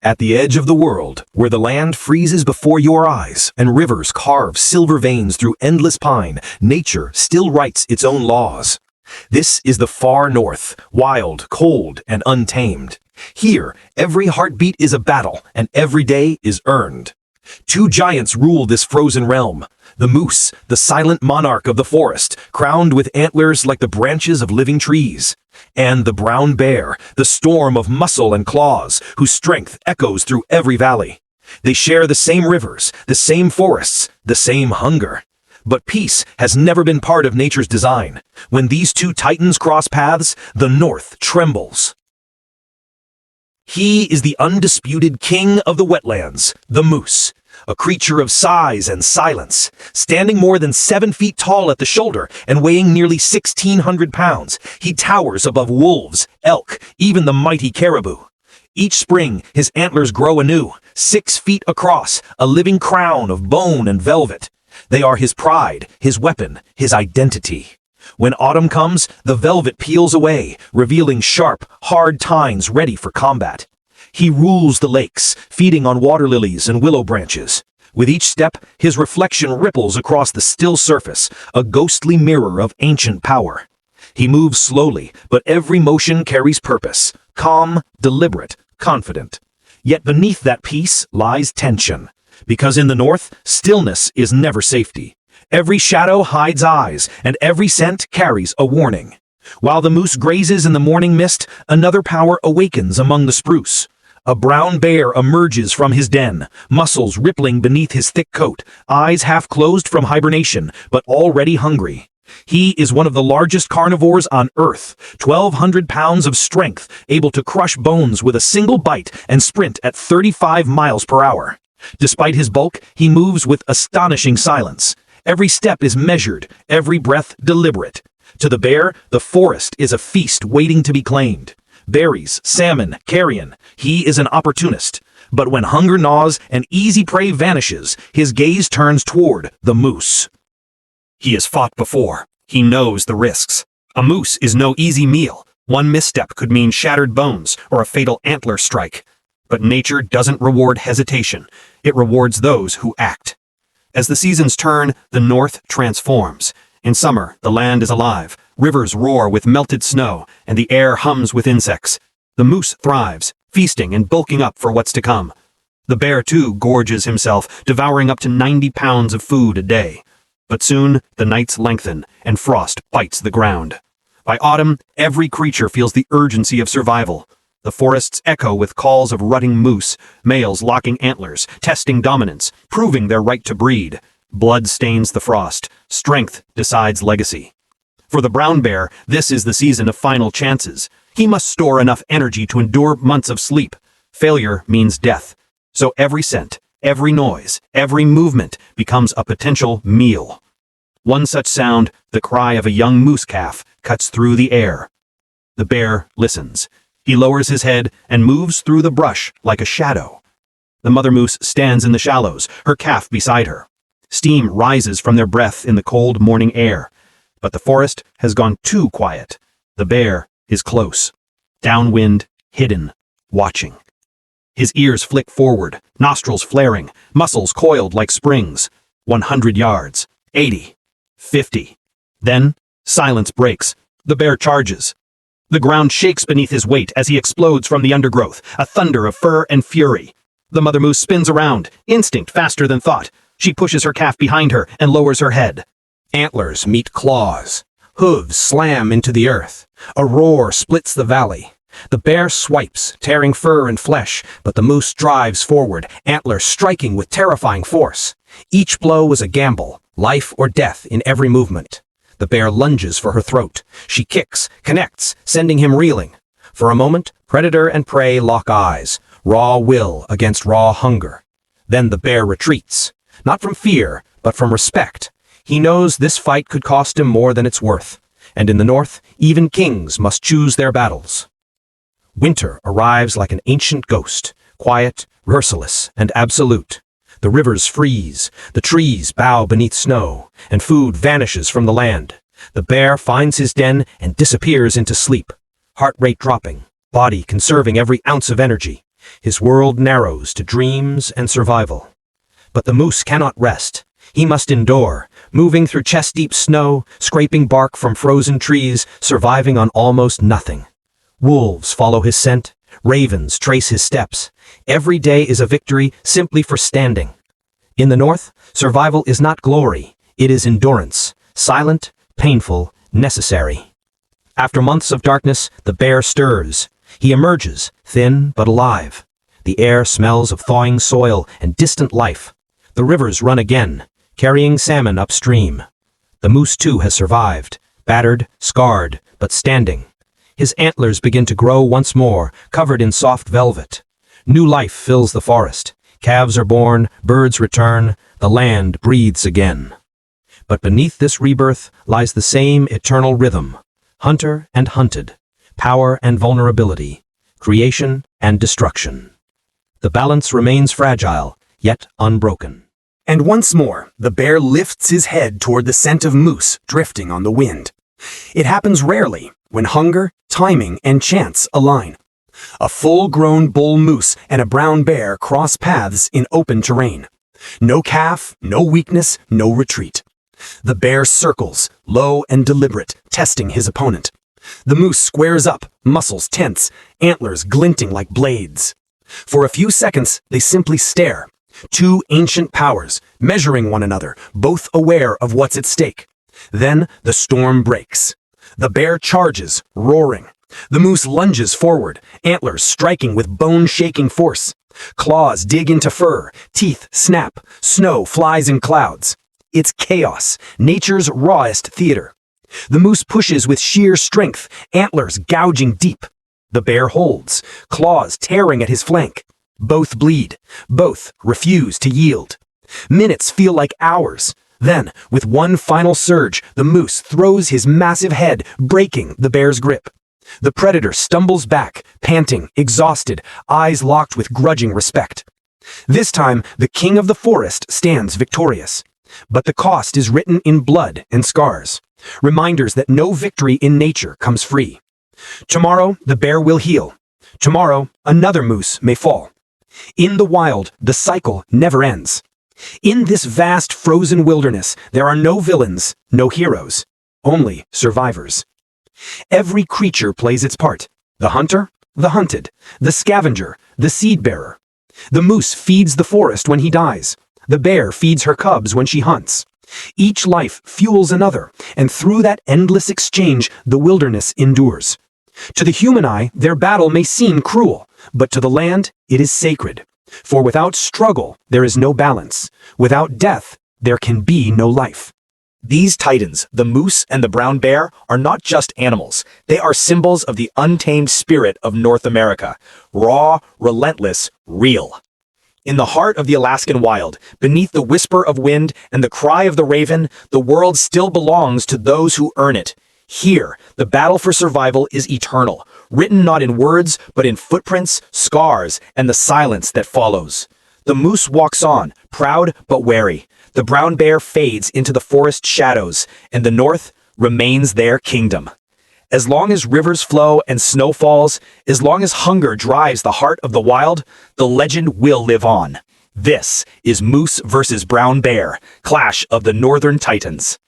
At the edge of the world, where the land freezes before your eyes and rivers carve silver veins through endless pine, nature still writes its own laws. This is the far north, wild, cold, and untamed. Here, every heartbeat is a battle, and every day is earned. Two giants rule this frozen realm. The moose, the silent monarch of the forest, crowned with antlers like the branches of living trees. And the brown bear, the storm of muscle and claws, whose strength echoes through every valley. They share the same rivers, the same forests, the same hunger. But peace has never been part of nature's design. When these two titans cross paths, the north trembles. He is the undisputed king of the wetlands, the moose, a creature of size and silence, standing more than 7 feet tall at the shoulder and weighing nearly 1,600 pounds. He towers above wolves, elk, even the mighty caribou. Each spring, his antlers grow anew, 6 feet across, a living crown of bone and velvet. They are his pride, his weapon, his identity. When autumn comes, the velvet peels away, revealing sharp, hard tines ready for combat. He rules the lakes, feeding on water lilies and willow branches. With each step, his reflection ripples across the still surface, a ghostly mirror of ancient power. He moves slowly, but every motion carries purpose, calm, deliberate, confident. Yet beneath that peace lies tension. Because in the north, stillness is never safety. Every shadow hides eyes, and every scent carries a warning. While the moose grazes in the morning mist, another power awakens among the spruce. A brown bear emerges from his den, muscles rippling beneath his thick coat, eyes half closed from hibernation, but already hungry. He is one of the largest carnivores on Earth, 1,200 pounds of strength, able to crush bones with a single bite and sprint at 35 miles per hour. Despite his bulk, he moves with astonishing silence. Every step is measured, every breath deliberate. To the bear, the forest is a feast waiting to be claimed. Berries, salmon, carrion, he is an opportunist. But when hunger gnaws and easy prey vanishes, his gaze turns toward the moose. He has fought before. He knows the risks. A moose is no easy meal. One misstep could mean shattered bones or a fatal antler strike. But nature doesn't reward hesitation. It rewards those who act. As the seasons turn, the north transforms. In summer, the land is alive. Rivers roar with melted snow, and the air hums with insects. The moose thrives, feasting and bulking up for what's to come. The bear, too, gorges himself, devouring up to 90 pounds of food a day. But soon, the nights lengthen, and frost bites the ground. By autumn, every creature feels the urgency of survival. The forests echo with calls of rutting moose, males locking antlers, testing dominance, proving their right to breed. Blood stains the frost. Strength decides legacy. For the brown bear, this is the season of final chances. He must store enough energy to endure months of sleep. Failure means death. So every scent, every noise, every movement becomes a potential meal. One such sound, the cry of a young moose calf, cuts through the air. The bear listens. He lowers his head and moves through the brush like a shadow. The mother moose stands in the shallows, her calf beside her. Steam rises from their breath in the cold morning air. But the forest has gone too quiet. The bear is close. Downwind, hidden, watching. His ears flick forward, nostrils flaring, muscles coiled like springs. 100 yards, 80, 50. Then, silence breaks. The bear charges. The ground shakes beneath his weight as he explodes from the undergrowth, a thunder of fur and fury. The mother moose spins around, instinct faster than thought. She pushes her calf behind her and lowers her head. Antlers meet claws. Hooves slam into the earth. A roar splits the valley. The bear swipes, tearing fur and flesh, but the moose drives forward, antlers striking with terrifying force. Each blow is a gamble, life or death in every movement. The bear lunges for her throat. She kicks, connects, sending him reeling. For a moment, predator and prey lock eyes, raw will against raw hunger. Then the bear retreats, not from fear, but from respect. He knows this fight could cost him more than it's worth, and in the north, even kings must choose their battles. Winter arrives like an ancient ghost, quiet, merciless, and absolute. The rivers freeze, the trees bow beneath snow, and food vanishes from the land. The bear finds his den and disappears into sleep, heart rate dropping, body conserving every ounce of energy. His world narrows to dreams and survival. But the moose cannot rest. He must endure, moving through chest-deep snow, scraping bark from frozen trees, surviving on almost nothing. Wolves follow his scent, ravens trace his steps. Every day is a victory simply for standing. In the north, survival is not glory, it is endurance, silent, painful, necessary. After months of darkness, the bear stirs. He emerges, thin but alive. The air smells of thawing soil and distant life. The rivers run again, carrying salmon upstream. The moose too has survived, battered, scarred, but standing. His antlers begin to grow once more, covered in soft velvet. New life fills the forest. Calves are born, birds return, the land breathes again. But beneath this rebirth lies the same eternal rhythm. Hunter and hunted, power and vulnerability, creation and destruction. The balance remains fragile, yet unbroken. And once more, the bear lifts his head toward the scent of moose drifting on the wind. It happens rarely, when hunger, timing, and chance align. A full-grown bull moose and a brown bear cross paths in open terrain. No calf, no weakness, no retreat. The bear circles, low and deliberate, testing his opponent. The moose squares up, muscles tense, antlers glinting like blades. For a few seconds, they simply stare. Two ancient powers, measuring one another, both aware of what's at stake. Then the storm breaks. The bear charges, roaring. The moose lunges forward, antlers striking with bone-shaking force. Claws dig into fur, teeth snap, snow flies in clouds. It's chaos, nature's rawest theater. The moose pushes with sheer strength, antlers gouging deep. The bear holds, claws tearing at his flank. Both bleed, both refuse to yield. Minutes feel like hours. Then, with one final surge, the moose throws his massive head, breaking the bear's grip. The predator stumbles back, panting, exhausted, eyes locked with grudging respect. This time, the king of the forest stands victorious. But the cost is written in blood and scars, reminders that no victory in nature comes free. Tomorrow, the bear will heal. Tomorrow, another moose may fall. In the wild, the cycle never ends. In this vast frozen wilderness, there are no villains, no heroes, only survivors. Every creature plays its part. The hunter, the hunted, the scavenger, the seed-bearer. The moose feeds the forest when he dies. The bear feeds her cubs when she hunts. Each life fuels another, and through that endless exchange, the wilderness endures. To the human eye, their battle may seem cruel, but to the land, it is sacred. For without struggle, there is no balance. Without death, there can be no life. These titans, the moose and the brown bear, are not just animals. They are symbols of the untamed spirit of North America. Raw, relentless, real. In the heart of the Alaskan wild, beneath the whisper of wind and the cry of the raven, the world still belongs to those who earn it. Here, the battle for survival is eternal, written not in words, but in footprints, scars, and the silence that follows. The moose walks on, proud but wary. The brown bear fades into the forest shadows, and the north remains their kingdom. As long as rivers flow and snow falls, as long as hunger drives the heart of the wild, the legend will live on. This is Moose versus Brown Bear, Clash of the Northern Titans.